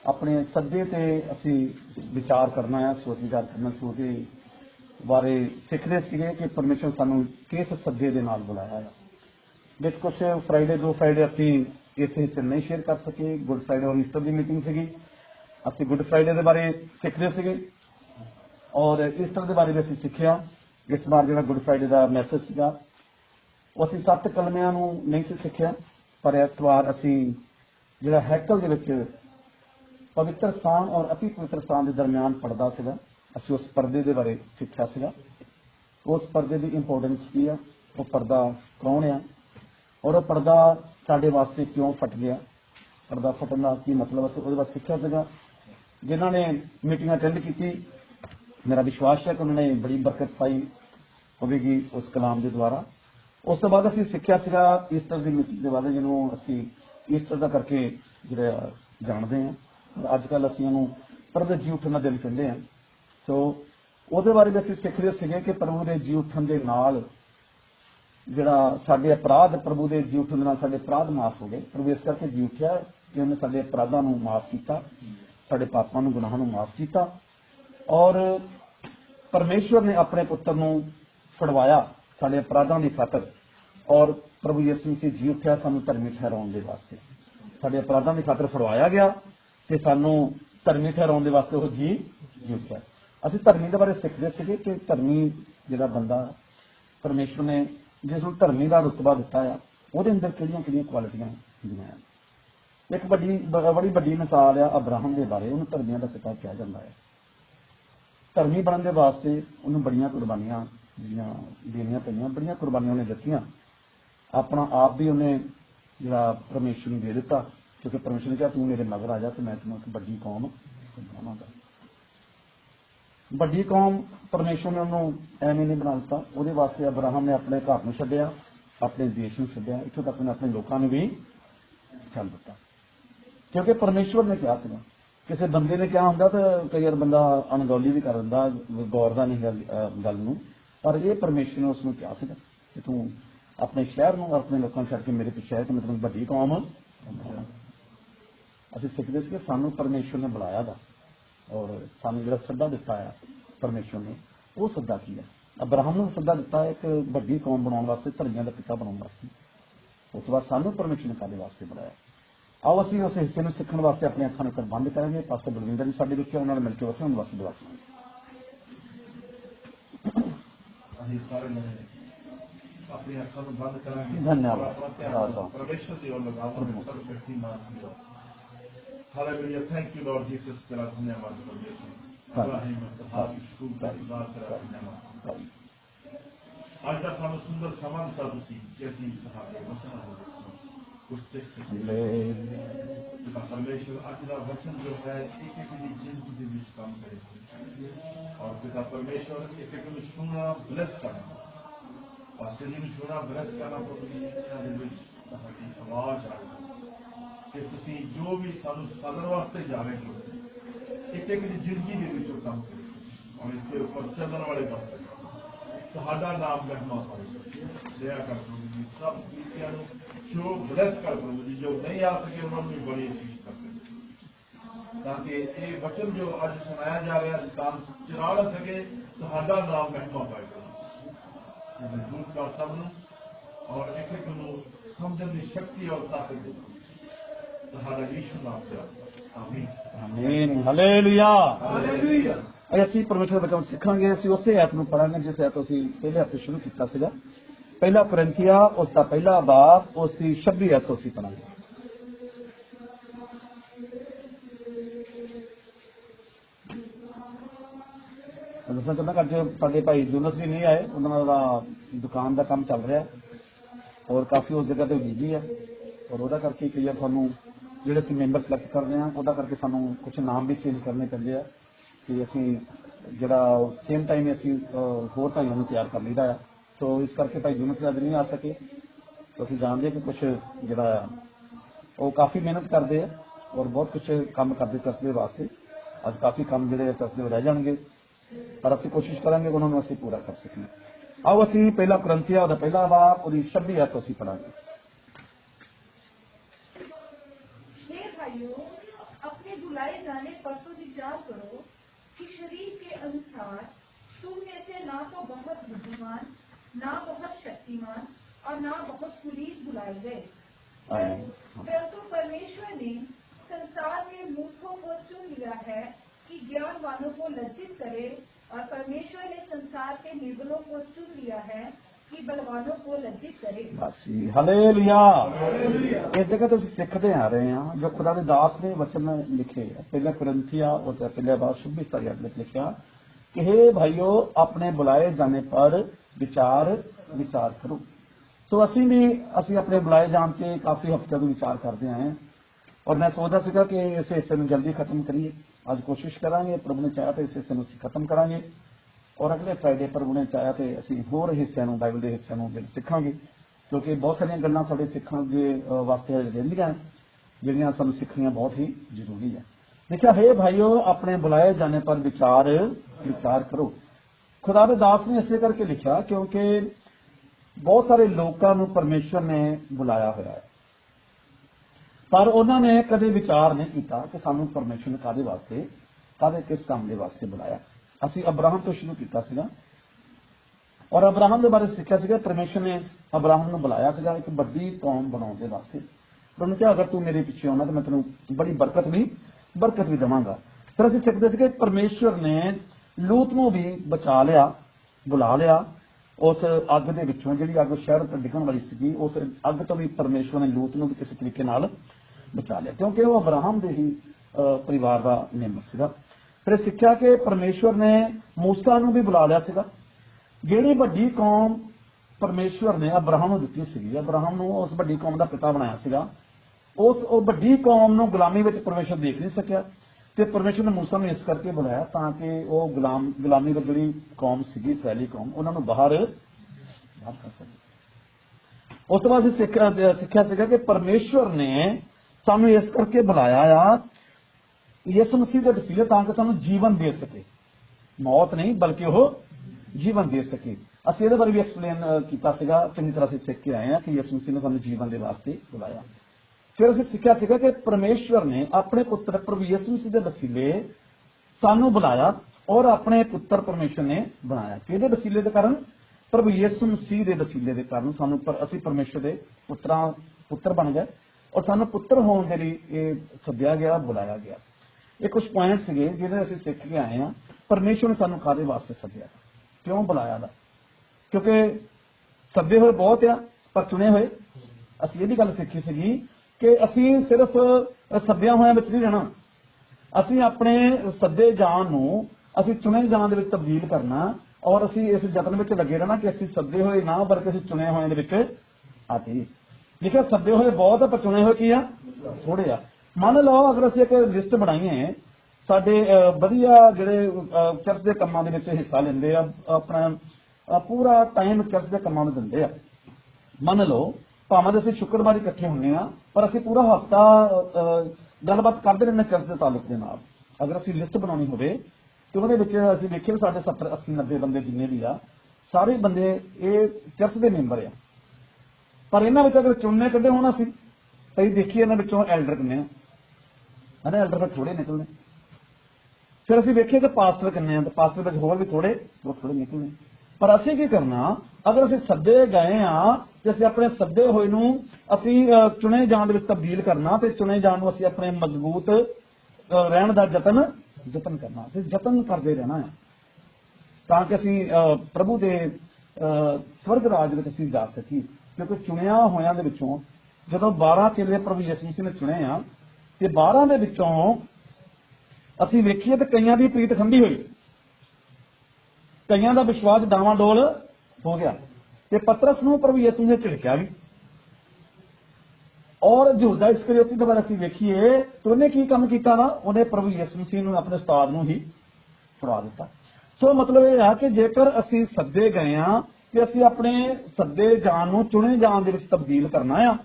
अपने सद्दे ते असी विचार करना है, सोच विचार करना, सोचे बारे सीखते सीगे कि परमेश्वर सानू किस सद्दे दे नाल बुलाया है। विच कुछ फ्राइडे 2 फ्राइडे असी इस हिस्से नहीं शेयर कर सके। गुड फ्राइडे और ईस्टर की मीटिंग सीगी, असी गुड फ्राइडे के बारे सीखते सीगे और ईस्टर के बारे भी असी सीखिया। इस बार जो गुड फ्राइडे का मैसेज सीगा वो असी 7 कलमियां नूं नहीं सी सीखिया, पर इस बार असी जिहड़ा हैकल दे विच पवित्र स्थान और अति पवित्र स्थान के दरमियान पर्दा सीगा, असी उस पर्दे के बारे सीखिया सीगा। उस पर्दे की इंपोर्टेंस की है, वो पर्दा कौन है और वह पर्दा साडे वास्ते क्यों फट गया, पर्दा फटन का की मतलब असी उहदे बारे सीखिया सीगा। जिन्हां ने मीटिंग अटेंड की, मेरा विश्वास है कि उन्होंने बड़ी बरकत पाई होगी उस कलाम के द्वारा। उस तो बाद असी सीखिया सीगा ईस्टर की मीटिंग के बाद, जिन्होंने असी ईस्टर का करके जो जानते हैं, अजकल असी इन्हूं प्रभु जी उठन का दिन कहते हैं। सो ਉਹਦੇ बारे भी असी सीखते सीगे कि प्रभु के जी उठन के नाल जिहड़ा साडे अपराध, प्रभु के जी उठन दे नाल साडे अपराध माफ हो गए। प्रभु इस करके जी उठिया कि उन्हें साडे अपराधां नूं माफ किया, साडे पापां नूं गुनाहां नूं माफ किया और परमेश्वर ने अपने पुत्र नूं छुड़वाया साडे अपराधां दी खातर। और प्रभु यीशु मसीह जी उठिया सानूं धर्मी ठहराउण दे वास्ते, साडे अपराधां दी खातर छुड़वाया गया ते सानूं धर्मी ठहराउण दे वास्ते वो जी उठिया। असीं धर्मी के बारे सीखते सीगे कि धर्मी जिहड़ा बंदा परमेश्वर ने जिसनूं धर्मी का रुतबा दिता है, उहदे अंदर किहड़ियां क्वालिटियां हुंदियां हैं। एक बड़ी वड्डी मिसाल है अब्राहम के बारे, उन्हें धर्मियों का पिता कहा जाता है। धर्मी बनने के वास्ते उन्हें बड़ियां कुर्बानियां देनियां पईयां, बड़ियां कुर्बानियां उन्हें दित्तियां। अपना आप भी उन्हें जिहड़ा परमेश्वर नूं दे दिता, क्योंकि परमेश्वर ने कहा तू मेरे मगर आ जा तो मैं तुम्हें एक वड्डी कौम बनावांगा। वड्डी कौम परमेश्वर ने उन्होंने एवं नहीं बना दिता, उहदे वास्ते अब्राहम ने अपने घर नूं छड्डिया, अपने देश नूं छड्डिया, इत्थों तक उन्हें अपने लोगों ने भी छड्ड दिता, क्योंकि परमेश्वर ने कहा सीगा। किसी बंदे ने क्या होंदा तो कई बार बंदा अणगौली भी कर दिंदा, गौरदा नहीं गल नूं, पर यह परमेश्वर ने उसनूं कहा सीगा कि तू अपने शहर नूं और अपने लोगों नूं छड्ड के मेरे पिछे है तो मैं तुहानूं वड्डी कौम असीं सिखदे सी कि सानूं परमेश्वर ने बुलाया दा और सानूं जिहड़ा सद्दा दिता है परमेश्वर ने, वो सद्दा की है। अब्राहम नूं सद्दा दिता है एक वड्डी कौम बनाउण वास्ते, धर्मियां दा पिता बनाउण वास्ते। उस बाद सानूं परमेश्वर ने काहदे वास्ते बुलाया। आओ असीं उस हिस्से नूं सीखण वास्ते अपनी अखां नूं बंद करांगे। पास्टर बलविंदर जी साडे विच उन्हां नाल मिल के असीं उन्हां वास्ते दुआ करांगे। अपनी अखां नूं बंद करांगे, धन्यवाद परमेश्वर दी ओर लगावांगे, सर्वशक्तिमान hallelujah. Thank you Lord Jesus, तेरा धन्यवाद परमेश्वर। इब्राहिम इसहाक याकूब का खुदा तेरा धन्यवाद। आज का सानूं सुंदर समा दिता तुसीं कि असीं तुहाडे वचन कुछ सीख सकीए। परमेश्वर आज का वचन जो है एक एक दी जिंदगी दे विच काम करे और पिता परमेश्वर एक एक नूं छूना ब्लेस करना, पास्टर जी नूं छूना ब्लेस करना। प्रभु जी इन्हां दे विच तुहाडी आवाज़ आए कि तुसीं जो भी सानूं सदन वास्ते जा रहे हो, एक एक की जिंदगी के विचों काम करो और इसके ऊपर चलने वाले बन सके। तुहाडा नाम महिमा पाए, दया कर प्रभु जी। सब रीतियां जो ब्लेस कर प्रभु जी, जो नहीं आ सके उन्होंने भी बड़ी चीज कर सके, ताकि ये वचन जो अज सुनाया जा रहा है काम चला न सके। तुहाडा नाम महिमा पाए दूध का सबनों और एक एक नूं समझण की शक्ति और ताकत दे। आमीन, हालेलुया। असीं परमेश्वर दा वचन सीखांगे, असीं उसे ऐत नूं पढ़ांगे जिस ऐत असीं पहले हफ्ते शुरू कीता सीगा। पहला कुरिन्थिया उसका पहला बाब उसकी 26 ऐत असीं पढ़ांगे। दसना चाहता अज साडे भाई यूनुस भी नहीं आए, उन्होंने दुकान का काम चल रहा है और काफ़ी उस जगह पर बिजी है और वह करके कई बार सानूं ਜਿਹੜੇ ਅਸੀਂ ਮੈਂਬਰ ਸਿਲੈਕਟ ਕਰਦੇ ਹਾਂ ਉਹਦਾ ਕਰਕੇ ਸਾਨੂੰ ਕੁਝ ਨਾਮ ਵੀ ਚੇਂਜ ਕਰਨੇ ਪੈਂਦੇ ਆ ਕਿ ਅਸੀਂ ਜਿਹੜਾ ਸੇਮ ਟਾਈਮ ਅਸੀਂ ਹੋਰ ਭਾਈਆਂ ਨੂੰ ਤਿਆਰ ਕਰ ਲਈਦਾ ਆ। ਸੋ ਇਸ ਕਰਕੇ ਭਾਈ ਯੂਨਸ ਅੱਜ ਨਹੀਂ ਆ ਸਕੇ। ਅਸੀਂ ਜਾਣਦੇ ਕਿ ਕੁਝ ਜਿਹੜਾ ਉਹ ਕਾਫੀ ਮਿਹਨਤ ਕਰਦੇ ਆ ਔਰ ਬਹੁਤ ਕੁਝ ਕੰਮ ਕਰਦੇ ਚਰਚ ਦੇ ਵਾਸਤੇ। ਅੱਜ ਕਾਫੀ ਕੰਮ ਜਿਹੜੇ ਚਰਚ ਦੇ ਰਹਿ ਜਾਣਗੇ ਪਰ ਅਸੀਂ ਕੋਸ਼ਿਸ਼ ਕਰਾਂਗੇ ਉਹਨਾਂ ਨੂੰ ਅਸੀਂ ਪੂਰਾ ਕਰ ਸਕੀਏ। ਆਓ ਅਸੀਂ ਪਹਿਲਾ ਕੁਰਿੰਥੀਆ ਉਹਦਾ ਪਹਿਲਾ ਬਾਬ ਉਹਦੀ 26 ਐਤ ਅਸੀਂ ਪੜਾਂਗੇ। अपने बुलाए जाने पर तो विचार करो कि शरीर के अनुसार तुम में से ना तो बहुत बुद्धिमान, ना बहुत शक्तिमान और ना बहुत कुलीन बुलाए गए, परंतु परमेश्वर ने संसार में मूर्खों को चुन लिया है कि ज्ञानवानों को लज्जित करे, और परमेश्वर ने संसार के निर्बलों को चुन लिया है कि बलवानों को लज्जित करे। बस जी, हालेलुया। इस जगह तो सीखते आ रहे हैं जो खुदा के दास ने वचन लिखे, पहले कुरिन्थिया और पहले बार 26 में लिखा कि हे भाइयों, अपने बुलाए जाने पर विचार करो। सो ਅਸੀਂ अपने बुलाए जान के काफी हफ्ते ਤੋਂ विचार करते आए हैं, और मैं सोचता ਸੀਗਾ कि इस हिस्से में जल्दी खत्म करिए। आज कोशिश करांगे, प्रभु ने चाहा तो इस हिस्से में खत्म करांगे, और अगले फ्राइडे प्रभु ने चाहा तो ਅਸੀਂ ਹੋਰ ਹਿੱਸਿਆਂ ਨੂੰ ਬਾਈਬਲ ਦੇ ਹਿੱਸਿਆਂ ਨੂੰ ਸਿੱਖਾਂਗੇ, ਕਿਉਂਕਿ ਬਹੁਤ ਸਾਰੀਆਂ ਗੱਲਾਂ ਸਾਡੇ ਸਿੱਖਣ ਦੇ ਵਾਸਤੇ ਰਹਿੰਦੀਆਂ ਜਿਹੜੀਆਂ ਸਾਨੂੰ ਸਿੱਖਣੀਆਂ ਬਹੁਤ ਹੀ ਜ਼ਰੂਰੀ ਹੈ। देखा हे भाइयों, अपने बुलाए जाने पर विचार करो। खुदा के दास ने इसे करके लिखा क्योंकि बहुत सारे लोगों को परमेश्वर ने बुलाया हुआ है, पर उन्होंने कदे विचार नहीं किया कि सानू परमेश्वर ने कादे वास्ते, कादे किस काम के वास्ते बुलाया। असी अब्राहम तो शुरू किया सीगा, और अब्राहम के बारे सीखा सीगा परमेश्वर ने अब्राहम को बुलाया सीगा एक बड़ी कौम बनाने वास्ते। उन्होंने कहा अगर तू मेरे पीछे आना तो मैं तेन बड़ी बरकत भी देवांगा। फिर असं सीखते थे कि परमेश्वर ने लूत को भी बचा लिया, बुला लिया उस अग के विचों, जी अग शहर पर डिगन वाली सी, उस अग तो भी परमेश्वर ने लूत को भी किसी तरीके बचा लिया, क्योंकि वह अब्राहम के ही परिवार का मेंबर सीगा। फिर सीखा कि परमेश्वर ने मूसा को भी बुला लिया सीगा। जिहड़ी वड्डी कौम परमेश्वर ने अब्राहम को दित्ती सी, अब्राहम को उस वड्डी कौम का पिता बनाया सीगा, उस वड्डी कौम को गुलामी में परमेश्वर देख नहीं सकिया, तो परमेश्वर ने मूसा को इस करके बुलाया ताकि वो गुलामी की जी कौम सी, इसराइली कौम, उन्होंने बाहर कर सके। उस तो बाद सीखा सीखा कि परमेश्वर ने सानू इस करके बुलाया आ यीशु मसीह के वसीले ताकि सानू जीवन दे सके, मौत नहीं बल्कि वो जीवन दे सके। असं ये बारे भी एक्सप्लेन किया, चंगी तरह से सीख के आए हैं कि यीशु मसीह ने सानू जीवन के वास्ते बुलाया। फिर असं सीखा सीखा कि परमेश्वर ने अपने पुत्र प्रभु यीशु मसीह के वसीले सानू बुलाया, और अपने पुत्र परमेश्वर ने बनाया। कि वसीले के कारण, प्रभु यीशु मसीह के वसीले के कारण सानू असीं परमेश्वर के पुत्र बन गए, और सानू पुत्र होने के लिए सद्या गया, बुलाया गया। ये कुछ पॉइंट से जिन्हें असं सीख के आए हैं परमेश्वर ने सानू कादे वास्ते सद्या, क्यों बुलाया था। क्योंकि सदे हुए बहुत आ पर चुने हुए। असं ये गल सीखी सी कि असी सिर्फ सद्या हुए नहीं रहना, असी अपने सदे जान नूं असी चुने जान दे विच तब्दील करना, और असी इस जतन में लगे रहना कि असी सदे हुए ना बल्कि असी चुने हुए दे विच आ जाइए। देखिए सदे हुए बहुत है पर चुने हुए की आ थोड़े आ। मान लो अगर असी एक लिस्ट बनाईए, साडे वधिया जिहड़े चर्च के कामां दे विच हिस्सा लैंदे आ, अपना पूरा टाइम चर्च के कामां नूं दिंदे आ। मान लो भावें असीं शुक्रवार इकट्ठे हुंदे आ, पर असीं पूरा हफ्ता गलबात करते रहने चर्च के तालुक के नाल। अगर असीं लिस्ट बनानी होवे तो उहदे विच असीं देखिए साडे 70 80 90 बंदे जिन्ने भी आ, सारे बंदे ये चर्च के मैंबर आ, पर इन्हां विच अगर चुनने कड्ढे होण असीं तो देखिए इन्हां विचों एल्डर किन्ने आ, एल्डर फिर थोड़े निकलने। फिर असीं वेखिए कि पास्टर किन्ने आ, तो पास्टर विच होर भी थोड़े निकलने। पर असीं की करना, अगर असीं सद्दे गए आ तो असीं अपने सद्दे होए नूं असीं चुने जाण दे विच तब्दील करना, ते चुने जाण नूं असीं अपने मजबूत रहण दा जतन करना। असीं जतन करते रहना है ताकि असीं प्रभु दे स्वर्ग राज विच असीं जा सकी। क्योंकि चुनिया होयां दे विचों जदों 12 चेले प्रभु यीशु मसीह ने चुने आ, ते 12 दे विचों असीं वेखीए ते कईयां दी प्रीत खंभी होई, कईयां दा विश्वास डावाडोल हो गया, ते पतरस नूं प्रभु यीशु ने झिड़किया भी। और यहूदा इस्करियोती के बारे असीं वेखीए तो उन्हें की काम कीता ना, उन्हें प्रभु यीशु मसीह नूं अपने उस्ताद नूं ही छुड़ा दिता। सो मतलब यह है कि जेकर असीं सद्दे गए आ कि असीं अपने सद्दे जान नूं चुने जान दे विच तब्दील करना आ,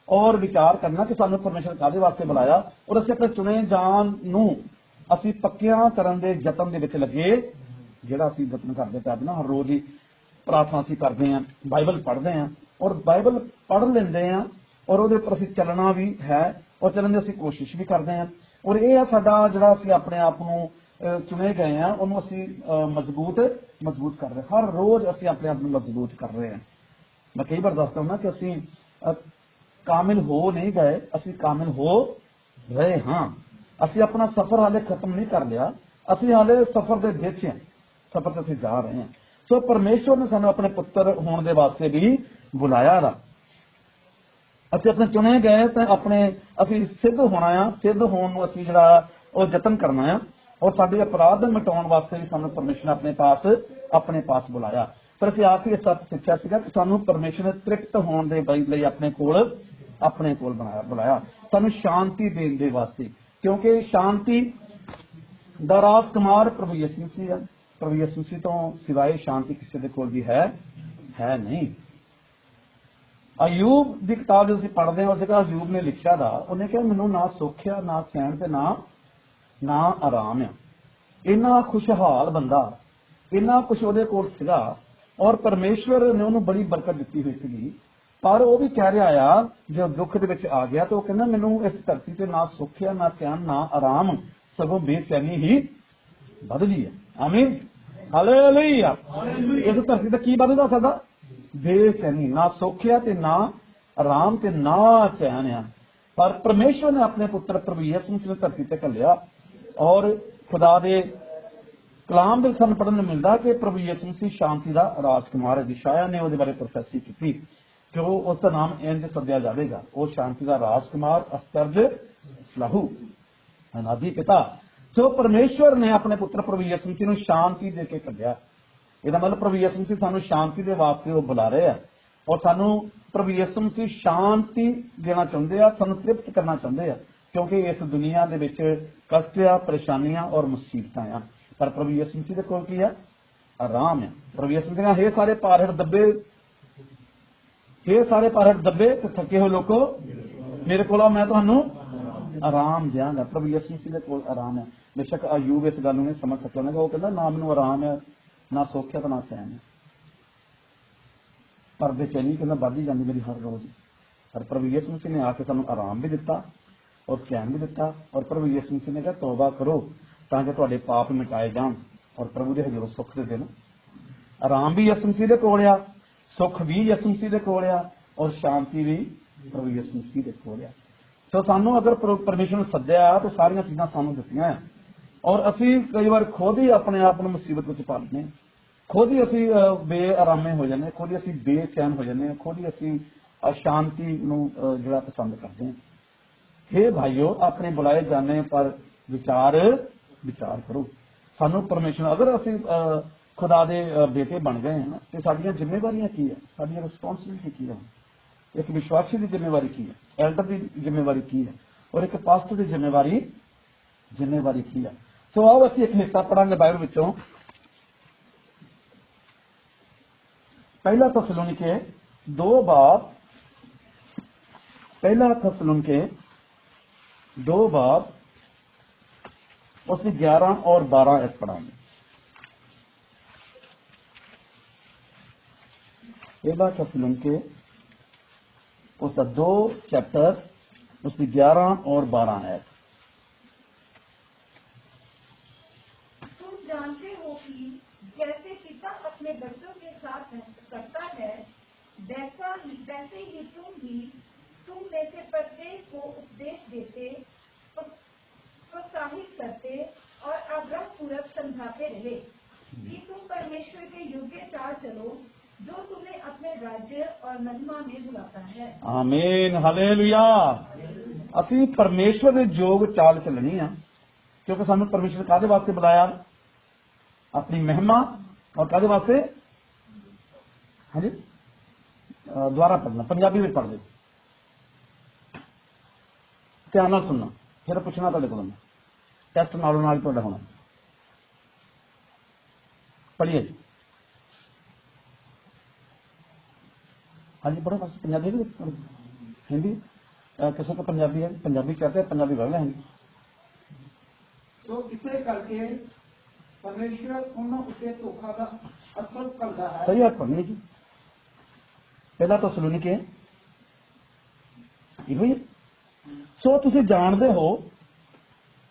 और विचार करना कि सानूं परमेश्वर काहदे वास्ते बुलाया, और असीं अपने चुने जान नूं असीं पक्कियां करन दे जतन दे विच लगे। जिहड़ा असीं जतन करदे पए ना, हर रोज़ ही प्रार्थना असीं करदे आ, बाइबल पढ़दे आ, और बाइबल पढ़ लैंदे आ और ਉਹਦੇ पर ਅਸੀਂ ਚੱਲਣਾ ਵੀ ਹੈ और ਚੱਲਣ ਦੀ ਅਸੀਂ ਕੋਸ਼ਿਸ਼ ਵੀ ਕਰਦੇ ਹਾਂ और ਇਹ ਆ ਸਾਡਾ ਜਿਹੜਾ ਅਸੀਂ ਆਪਣੇ ਆਪ ਨੂੰ ਚੁਣੇ ਗਏ ਆ ਉਹਨੂੰ ਅਸੀਂ ਮਜ਼ਬੂਤ ਕਰ ਰਹੇ ਹਰ ਰੋਜ਼ ਅਸੀਂ ਆਪਣੇ ਆਪ ਨੂੰ ਮਜ਼ਬੂਤ ਕਰ ਰਹੇ ਹਾਂ ਮੈਂ ਕਈ ਵਾਰ ਦੱਸਦਾ ਹਾਂ ਕਿ ਅਸੀਂ ਕਾਮਿਲ ਹੋ ਨਹੀਂ ਗਏ ਅਸੀਂ ਕਾਮਿਲ ਹੋ ਰਹੇ ਹਾਂ ਅਸੀਂ ਆਪਣਾ ਸਫ਼ਰ ਹਾਲੇ ਖਤਮ ਨਹੀਂ ਕਰ ਲਿਆ ਅਸੀਂ ਹਾਲੇ ਸਫ਼ਰ ਦੇ ਵਿੱਚ ਹਾਂ ਸਫ਼ਰ ਤੇ ਅਸੀਂ ਜਾ ਰਹੇ ਹਾਂ ਸੋ ਪਰਮੇਸ਼ਵਰ ਨੇ ਸਾਨੂੰ ਆਪਣੇ ਪੁੱਤਰ ਹੋਣ ਦੇ ਵਾਸਤੇ ਵੀ ਬੁਲਾਇਆ ਦਾ ਅਸੀਂ ਆਪਣੇ ਚੁਣੇ ਗਏ ਤੇ ਆਪਣੇ ਅਸੀਂ ਸਿੱਧ ਹੋਣਾ ਆ ਸਿੱਧ ਹੋਣ ਨੂੰ ਅਸੀਂ ਜਿਹੜਾ ਉਹ ਯਤਨ ਕਰਨਾ ਆ और साडे अपराध मिटाउण वास्ते भी सानू परमेश्वर ने अपने पास बुलाया पर असीं आखिर सच सिक्ख्या सीगा कि सानू परमेश्वर ने तृप्त होण दे लई अपने कोल बुलाया सानू शांति देण दे वास्ते क्योंकि शांति दा राजकुमार प्रभु यीशु मसीह है प्रभु यीशु मसीह तो सिवाय शांति किसी दे कोल भी है नहीं अयूब की किताब जो असीं पढ़दे हां उस जगह अयूब ने लिखिया दा उन्हें कहा मैनूं ना सुख आ ना चैन ते ना आराम है इन्ना खुशहाल बंदा इन्ना कुछ ਉਹਦੇ ਕੋਲ ਸੀਗਾ और परमेश्वर ने ਉਹਨੂੰ बड़ी बरकत ਦਿੱਤੀ ਹੋਈ ਸੀਗੀ पर ਉਹ भी कह रहा आ जो दुख ਦੇ ਵਿੱਚ आ गया तो ਉਹ ਕਹਿੰਦਾ ਮੈਨੂੰ ਇਸ ਧਰਤੀ ਤੇ ਨਾ ਸੁੱਖ ਹੈ ਨਾ ਚੈਨ ਨਾ ਆਰਾਮ ਸਗੋਂ ਬੇਚੈਨੀ ਹੀ ਵੱਧਦੀ ਹੈ ਆਮੀਨ ਹਾਲੇਲੂਇਆ ਇਸ ਧਰਤੀ ਤੇ ਕੀ ਵੱਧਦਾ ਸਾਡਾ ਬੇਚੈਨੀ ਨਾ ਸੁੱਖ ਹੈ ਤੇ ਨਾ ਆਰਾਮ ਤੇ ਨਾ ਚੈਨ ਹੈ पर परमेश्वर ने अपने पुत्र प्रभु यीशु मसीह ਨੂੰ ਧਰਤੀ ਤੇ ਘੱਲਿਆ और खुदा दे कलाम दे सानू पढ़न नूं मिलदा कि प्रभु यीशु मसीह शांति दा राजकुमार है यशायाह ने ਉਹਦੇ ਬਾਰੇ प्रोफेसी की कि ਉਸ ਦਾ ਨਾਮ ਇੰਜ ਸੱਦਿਆ ਜਾਵੇਗਾ ਉਹ ਸ਼ਾਂति ਦਾ ਰਾਜकुमार ਅਸਤਰਜ ਸਲਾਹੂ ਅਨਾਦੀ ਪਿਤਾ ਸੋ ਪਰਮੇਸ਼ਵਰ ਨੇ ਆਪਣੇ ਪੁੱਤਰ ਪ੍ਰਭੂ ਯੀਸ਼ੂ ਮਸੀਹ ਨੂੰ ਸ਼ਾਂਤੀ ਦੇ ਕੇ ਕੱਢਿਆ ਇਹਦਾ ਮਤਲਬ ਪ੍ਰਭੂ ਯੀਸ਼ੂ ਮਸੀਹ ਸਾਨੂੰ ਸ਼ਾਂਤੀ ਦੇ ਵਾਸਤੇ ਉਹ ਬੁਲਾ ਰਹੇ ਆ और सानू प्रभु यीशु मसीह शांति देना चाहते हैं सानू तृप्त करना चाहते हैं क्योंकि इस दुनिया के विच कष्ट आ परेशानियां और मुसीबतां आ पर प्रभु यीशु मसीह दे कोल की है आराम है प्रभु यीशु मसीह हे सारे भारे दब्बे ते थके हो लोगो मेरे कोल मैं तुहानू आराम देंगा प्रभु यीशु मसीह दे कोल आराम है बेशक अयूब इस गल नूं नहीं समझ सकता वो कहता ना मैनूं आराम है ना सुख है ना चैन है पर बेचैनी कहना बढ़ ही जाती मेरी हर रोज पर प्रभु यीशु मसीह ने आके सानू आराम भी दिता और चैन भी दिता और प्रभु यीशु मसीह ने कहा तौबा करो ताकि तुहाडे पाप मिटाए जान और प्रभु दे हजूर सुख दे देन आराम भी यीशु मसीह दे कोल आ सुख भी यीशु मसीह दे कोल आ और शांति भी प्रभु यीशु मसीह दे कोल आ सो सानू अगर परमेश्वर ने सद्दिया तो सारियां चीज़ां सानू दित्तियां और असीं कई बार खुद ही अपने आप को मुसीबत विच पा लैंदे खुद ही असी बेआरामे हो जाने खुद ही असी बेचैन हो जाने खुद ही असी अशांति जरा पसंद करते हैं हे भाइयों अपने बुलाए जाने पर विचार करो सानू परमेश्वर अगर असी खुदा दे बेटे बन गए हैं तो साडियां जिम्मेवारियां की है साडियां रिस्पॉन्सिबिलिटी की है एक विश्वासी की जिम्मेवारी की है एल्डर की जिम्मेवारी की है और एक पास्टर की जिम्मेवारी की है सो आओ असी एक हिस्सा पढ़ांगे बाइबल विचों पहला थस्सलुनीके 2 बाब पहला थस्सलुनीके 2 बाब उसमें 11 और 12 आयत पढ़ाएंगे पहला थस्सलुनीके उसका 2 चैप्टर उसमें 11 और 12 आयत तुम जानते हो कि जैसे पिता अपने बच्चों के साथ करता है वैसे ही तुम में से प्रत्येक को उपदेश देते प्रोत्साहित करते और आग्रह पूर्वक समझाते रहे कि तुम परमेश्वर के योग्य चाल चलो जो तुम्हें अपने राज्य और महिमा में बुलाता है आमीन हालेलुया असी परमेश्वर के योग चाल चलनी है क्योंकि सानू परमेश्वर कादे वास्ते बुलाया अपनी महिमा और कादे वास्ते हाँ जी दोबारा पढ़ना पंजाबी में पढ़ दे ध्यान नाल सुनना फिर पूछना तुहाडे कोलों टेस्ट नालों नाल तुहाडा होना पढ़िए जी हाँ जी पढ़ो बस पंजाबी भी हिंदी किसी को पंजाबी है पंजाबी कहते हैं पंजाबी पढ़ हिंदी तो इसे करके परमेश्वर उन्होंने उसे धोखा का असर करता है सही बात पढ़नी जी पहला थस्सलुनीके ਇਹੋ ਹੀ ਹੈ। ਸੋ ਤੁਸੀਂ ਜਾਣਦੇ ਹੋ,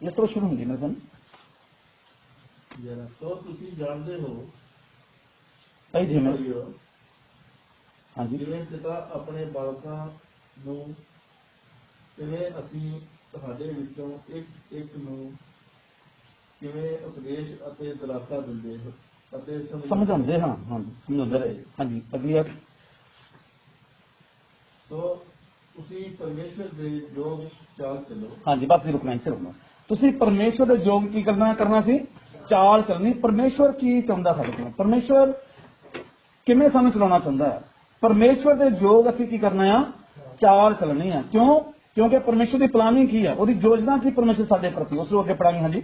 ਇਸ ਤੋਂ ਸ਼ੁਰੂ ਹੁੰਦੀ ਮੇਰੇ ਕੋਲ। ਸੋ ਤੁਸੀਂ ਜਾਣਦੇ ਹੋ ਭਾਈ ਜਿਵੇਂ ਹਾਂਜੀ ਜਿਵੇਂ ਪਿਤਾ ਆਪਣੇ ਬਾਲਕਾਂ ਨੂੰ, ਕਿਵੇਂ ਅਸੀਂ ਤੁਹਾਡੇ ਵਿੱਚੋਂ ਇੱਕ ਇੱਕ ਨੂੰ ਕਿਵੇਂ ਉਪਦੇਸ਼ ਅਤੇ ਦਿਲਾਸਾ ਦਿੰਦੇ ਹੋ ਅਤੇ ਸਮਝਾਉਂਦੇ ਹਾਂ। ਹਾਂਜੀ ਸਮਝਾਉਂਦੇ ਰਹੇ। ਹਾਂਜੀ ਅਗਲੀ ਹੈ। ਸੋ ਤੁਸੀਂ ਪਰਮੇਸ਼ਰ ਦੇ ਯੋਗ ਚਾਲ ਚੱਲੋ। ਹਾਂਜੀ ਬਸ ਰੁਕਣਾ ਇੱਥੇ ਰੁਕਣਾ। ਤੁਸੀਂ ਪਰਮੇਸ਼ਵਰ ਦੇ ਯੋਗ ਕੀ ਕਰਨਾ ਸੀ? ਚਾਲ ਚੱਲਣੀ। ਪਰਮੇਸ਼ਵਰ ਕੀ ਚਾਹੁੰਦਾ ਸਾਡੇ ਕੋਲ? ਪਰਮੇਸ਼ਵਰ ਕਿਵੇਂ ਸਾਨੂੰ ਚਲਾਉਣਾ ਚਾਹੁੰਦਾ ਹੈ? ਪਰਮੇਸ਼ਵਰ ਦੇ ਯੋਗ ਅਸੀਂ ਕੀ ਕਰਨਾ ਆ? ਚਾਲ ਚੱਲਣੀ ਆ। ਕਿਉਂ? ਕਿਉਂਕਿ ਪਰਮੇਸ਼ਵਰ ਦੀ ਪਲਾਨਿੰਗ ਕੀ ਹੈ, ਉਹਦੀ ਯੋਜਨਾ ਕੀ ਪਰਮੇਸ਼ਵਰ ਸਾਡੇ ਪ੍ਰਤੀ, ਉਸ ਨੂੰ ਅੱਗੇ ਪੜਾਂਗੇ। ਹਾਂਜੀ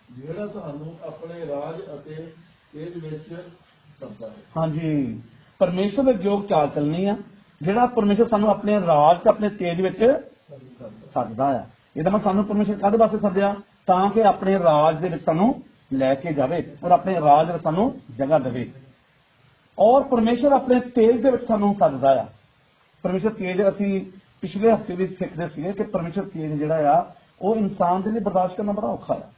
ਜਿਹੜਾ ਤੁਹਾਨੂੰ ਆਪਣੇ ਰਾਜ ਅਤੇ ਤੇਜ ਵਿੱਚ ਸੱਦਦਾ ਹੈ। ਹਾਂਜੀ ਪਰਮੇਸ਼ਵਰ ਦੇ ਯੋਗ ਚਾਲ ਚੱਲਣੀ ਆ, ਜਿਹੜਾ ਪਰਮੇਸ਼ਵਰ ਸਾਨੂੰ ਆਪਣੇ ਰਾਜ ਤੇ ਆਪਣੇ ਤੇਜ ਵਿੱਚ ਸੱਦਦਾ ਆ। ਇਹਦਾ ਮਤਲਬ ਸਾਨੂੰ ਪਰਮੇਸ਼ਵਰ ਕਾਹਦੇ ਵਾਸਤੇ ਸੱਦਿਆ? ਤਾਂ ਕਿ ਆਪਣੇ ਰਾਜ ਦੇ ਵਿੱਚ ਸਾਨੂੰ ਲੈ ਕੇ ਜਾਵੇ ਔਰ ਆਪਣੇ ਰਾਜ ਦੇ ਵਿੱਚ ਸਾਨੂੰ ਜਗ੍ਹਾ ਦੇਵੇ। ਔਰ ਪਰਮੇਸ਼ਵਰ ਆਪਣੇ ਤੇਜ ਦੇ ਵਿੱਚ ਸਾਨੂੰ ਸੱਦਦਾ ਆ। ਪਰਮੇਸ਼ਵਰ ਤੇਜ ਅਸੀਂ ਪਿਛਲੇ ਹਫ਼ਤੇ ਵੀ ਸਿੱਖਦੇ ਸੀਗੇ ਕਿ ਪਰਮੇਸ਼ਵਰ ਤੇਜ ਜਿਹੜਾ ਆ ਉਹ ਇਨਸਾਨ ਦੇ ਲਈ ਬਰਦਾਸ਼ਤ ਕਰਨਾ ਬੜਾ ਔਖਾ ਆ।